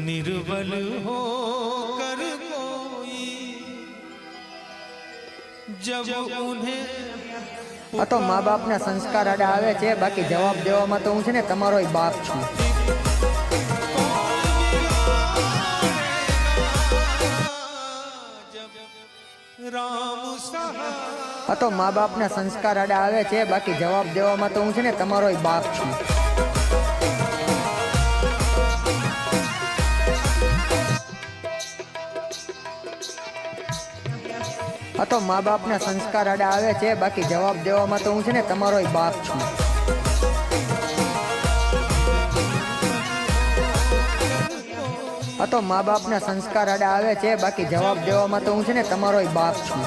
निर्बल हो कर कोई जब उन्हें આ તો મા બાપના સંસ્કાર આડા આવે છે, બાકી જવાબ દેવામાં તો હું છે ને તમારો બાપ છું. राम આ તો મા બાપના સંસ્કાર આડા આવે છે, બાકી જવાબ દેવામાં તો હું છે ને તમારો બાપ છું. આ તો મા બાપના સંસ્કાર આડા આવે છે, બાકી જવાબ દેવામાં તો હું છે ને તમારો બાપ છું. આ તો મા બાપના સંસ્કાર આડા આવે છે, બાકી જવાબ દેવામાં તો હું છે ને તમારો બાપ છું.